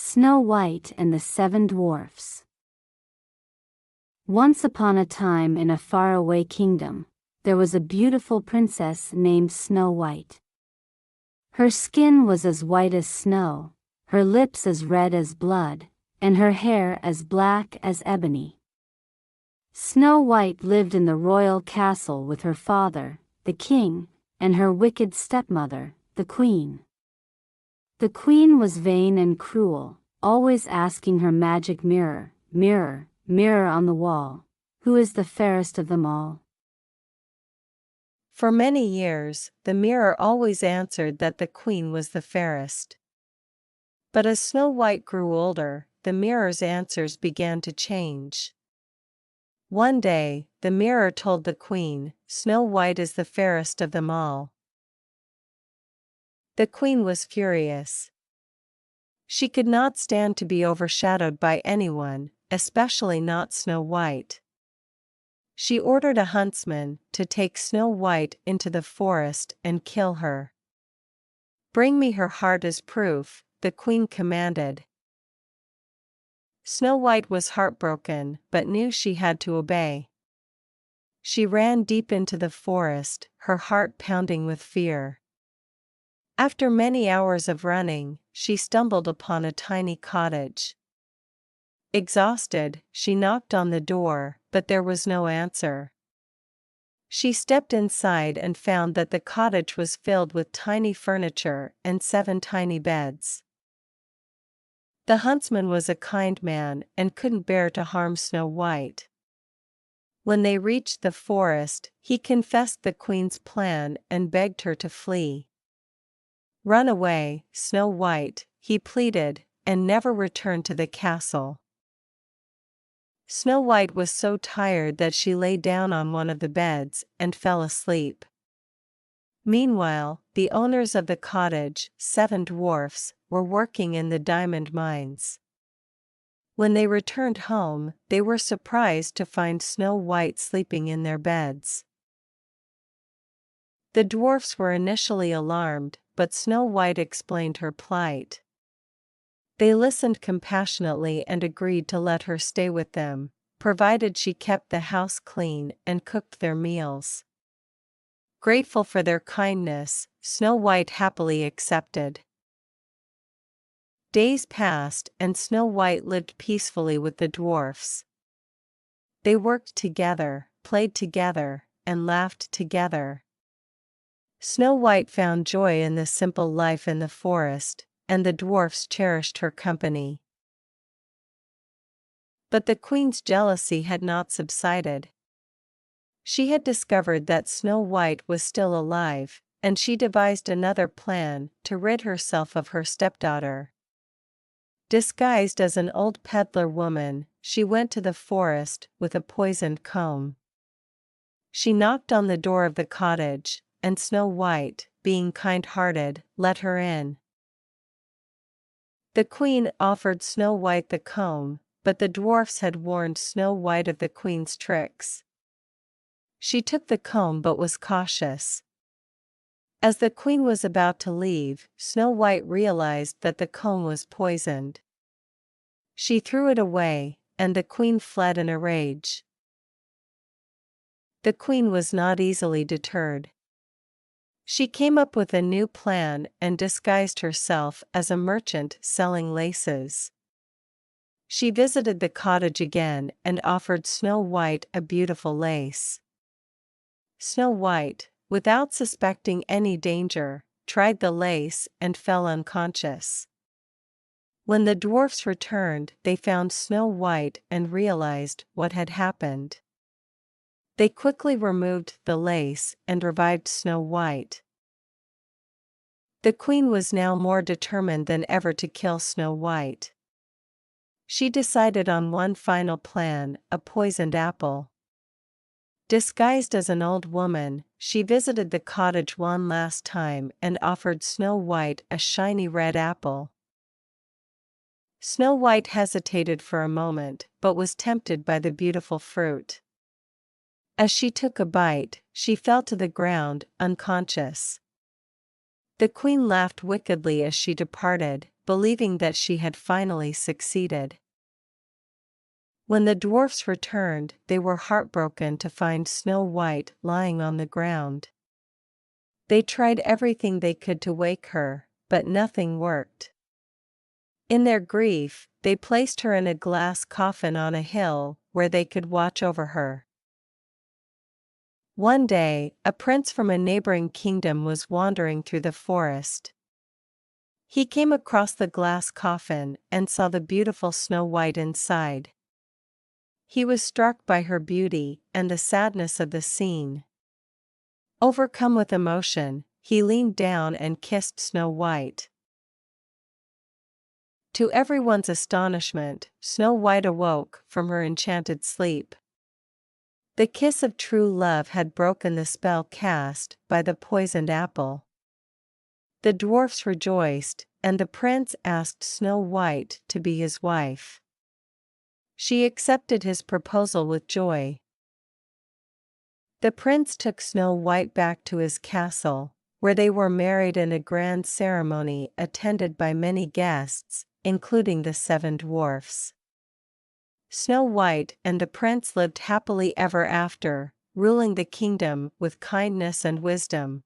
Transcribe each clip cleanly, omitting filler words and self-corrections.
Snow White and the Seven Dwarfs. Once upon a time in a faraway kingdom, there was a beautiful princess named Snow White. Her skin was as white as snow, her lips as red as blood, and her hair as black as ebony. Snow White lived in the royal castle with her father, the king, and her wicked stepmother, the queen. The queen was vain and cruel, always asking her magic mirror, "Mirror, mirror on the wall, who is the fairest of them all?" For many years, the mirror always answered that the queen was the fairest. But as Snow White grew older, the mirror's answers began to change. One day, the mirror told the queen, "Snow White is the fairest of them all." The queen was furious. She could not stand to be overshadowed by anyone, especially not Snow White. She ordered a huntsman to take Snow White into the forest and kill her. "Bring me her heart as proof," the queen commanded. Snow White was heartbroken but knew she had to obey. She ran deep into the forest, her heart pounding with fear. After many hours of running, she stumbled upon a tiny cottage. Exhausted, she knocked on the door, but there was no answer. She stepped inside and found that the cottage was filled with tiny furniture and 7 tiny beds. The huntsman was a kind man and couldn't bear to harm Snow White. When they reached the forest, he confessed the queen's plan and begged her to flee. "Run away, Snow White," he pleaded, "and never return to the castle." Snow White was so tired that she lay down on one of the beds and fell asleep. Meanwhile, the owners of the cottage, 7 dwarfs, were working in the diamond mines. When they returned home, they were surprised to find Snow White sleeping in their beds. The dwarfs were initially alarmed, but Snow White explained her plight. They listened compassionately and agreed to let her stay with them, provided she kept the house clean and cooked their meals. Grateful for their kindness, Snow White happily accepted. Days passed and Snow White lived peacefully with the dwarfs. They worked together, played together, and laughed together. Snow White found joy in the simple life in the forest, and the dwarfs cherished her company. But the queen's jealousy had not subsided. She had discovered that Snow White was still alive, and she devised another plan to rid herself of her stepdaughter. Disguised as an old peddler woman, she went to the forest with a poisoned comb. She knocked on the door of the cottage, and Snow White, being kind-hearted, let her in. The queen offered Snow White the comb, but the dwarfs had warned Snow White of the queen's tricks. She took the comb but was cautious. As the queen was about to leave, Snow White realized that the comb was poisoned. She threw it away, and the queen fled in a rage. The queen was not easily deterred. She came up with a new plan and disguised herself as a merchant selling laces. She visited the cottage again and offered Snow White a beautiful lace. Snow White, without suspecting any danger, tried the lace and fell unconscious. When the dwarfs returned, they found Snow White and realized what had happened. They quickly removed the lace and revived Snow White. The queen was now more determined than ever to kill Snow White. She decided on one final plan, a poisoned apple. Disguised as an old woman, she visited the cottage one last time and offered Snow White a shiny red apple. Snow White hesitated for a moment but was tempted by the beautiful fruit. As she took a bite, she fell to the ground, unconscious. The queen laughed wickedly as she departed, believing that she had finally succeeded. When the dwarfs returned, they were heartbroken to find Snow White lying on the ground. They tried everything they could to wake her, but nothing worked. In their grief, they placed her in a glass coffin on a hill where they could watch over her. One day, a prince from a neighboring kingdom was wandering through the forest. He came across the glass coffin and saw the beautiful Snow White inside. He was struck by her beauty and the sadness of the scene. Overcome with emotion, he leaned down and kissed Snow White. To everyone's astonishment, Snow White awoke from her enchanted sleep. The kiss of true love had broken the spell cast by the poisoned apple. The dwarfs rejoiced, and the prince asked Snow White to be his wife. She accepted his proposal with joy. The prince took Snow White back to his castle, where they were married in a grand ceremony attended by many guests, including the 7 dwarfs. Snow White and the prince lived happily ever after, ruling the kingdom with kindness and wisdom.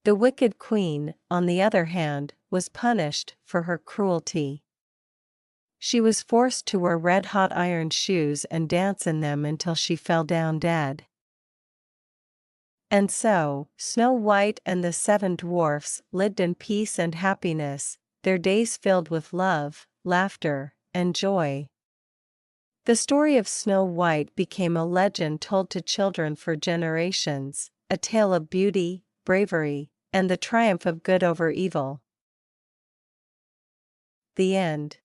The wicked queen, on the other hand, was punished for her cruelty. She was forced to wear red-hot iron shoes and dance in them until she fell down dead. And so, Snow White and the 7 dwarfs lived in peace and happiness, their days filled with love, laughter, and joy. The story of Snow White became a legend told to children for generations, a tale of beauty, bravery, and the triumph of good over evil. The end.